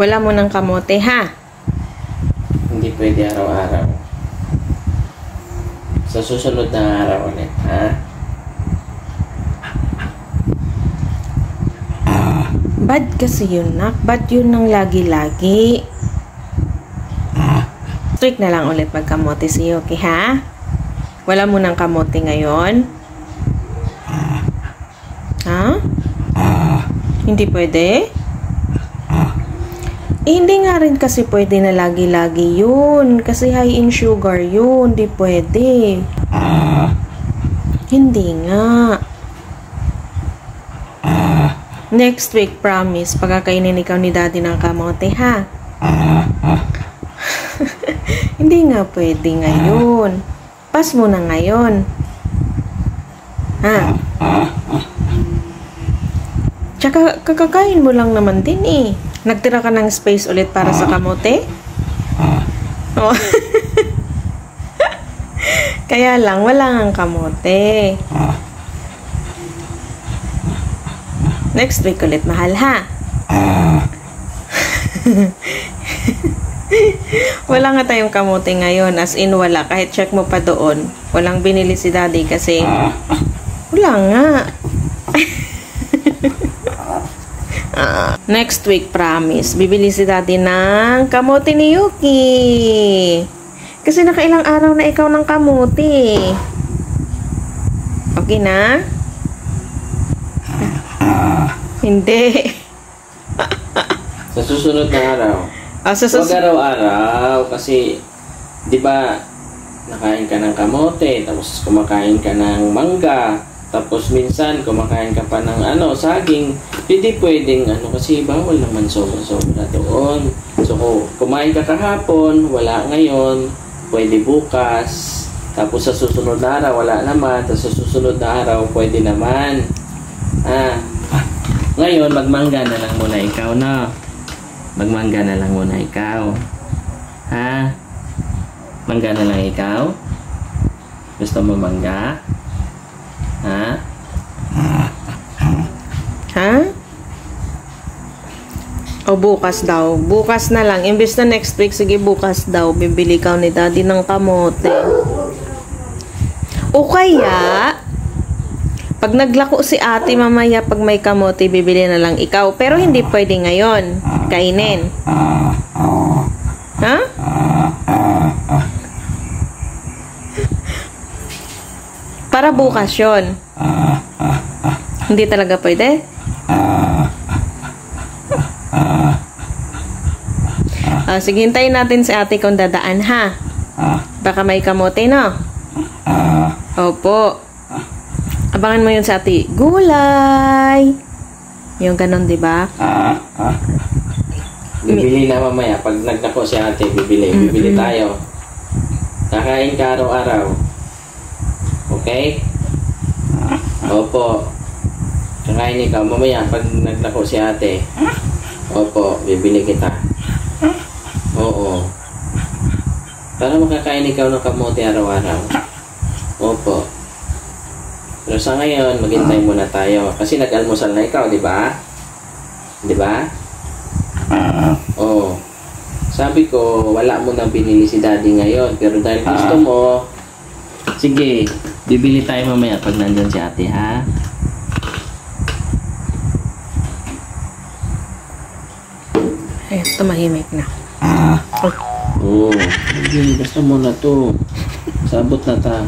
Wala mo ng kamote, ha? Hindi pwede araw-araw. Sa susunod na araw ulit, ha? Bad kasi yun, nak. Bad yun ng lagi-lagi. Strict na lang ulit magkamote si Yuki, ha? Wala mo ng kamote ngayon? Ha? Hindi pwede? Hindi nga rin kasi pwede na lagi-lagi yun. Kasi high in sugar yun. Hindi pwede. Hindi nga. Next week, promise, pagkakainin ikaw ni daddy ng kamote, ha? Hindi nga pwede ngayon. Pas mo na ngayon. Ha? Tsaka, kakakain mo lang naman din, eh. Nagtira ka ng space ulit para sa kamote? Oh. Kaya lang, wala nga kamote. Next week ulit, mahal, ha? Wala nga tayong kamote ngayon. As in, wala. Kahit check mo pa doon. Walang binili si daddy kasi wala nga. Next week, promise, bibili si daddy ng kamote ni Yuki. Kasi nakailang araw na ikaw ng kamote. Okay na? Hindi. Sa susunod na araw. Huwag araw-araw kasi, di ba, nakain ka ng kamote, tapos kumakain ka ng mangga, tapos minsan kumakain ka pa ng saging. Hindi pwedeng kasi bawal naman sobra-sobra doon. So, kumain ka kahapon, wala ngayon, pwede bukas. Tapos sa susunod na araw, wala naman. Tapos sa susunod na araw, pwede naman. Ngayon, magmangga na lang muna ikaw, no? Magmangga na lang muna ikaw. Ha? Mangga na lang ikaw? Gusto mo mangga? Ha? Ha? O bukas daw. Bukas na lang. Imbes na next week, sige bukas daw. Bibili ka ni daddy ng kamote. O kaya, pag naglako si ate mamaya, pag may kamote, bibili na lang ikaw. Pero hindi pwede ngayon. Kainin. Ha? Para bukas yun. Hindi talaga pwede? Sige, hintayin natin si ate kung dadaan, ha? Baka may kamote, no? Opo. Abangan mo yun sa ate. Gulay! Yung ganon, diba? Bibili na mamaya. Pag nagnako si ate, bibili tayo. Kakain ka araw-araw. Okay? Opo. Kakain ikaw mamaya. Pag nagnako si ate. Opo, bibili kita. Oo. Para makakain ikaw ng kamote araw-araw. Opo. Pero sa ngayon, maghintay muna tayo. Kasi nag-almusal na ikaw, di ba? Di ba? Oo. Sabi ko, wala mo nang binili si daddy ngayon. Pero dahil gusto mo, sige, bibili tayo mamaya pag nandun si ate, ha? Eh, tumahimik na. Oo. Sige, gusto mo na to. Sabot na ta.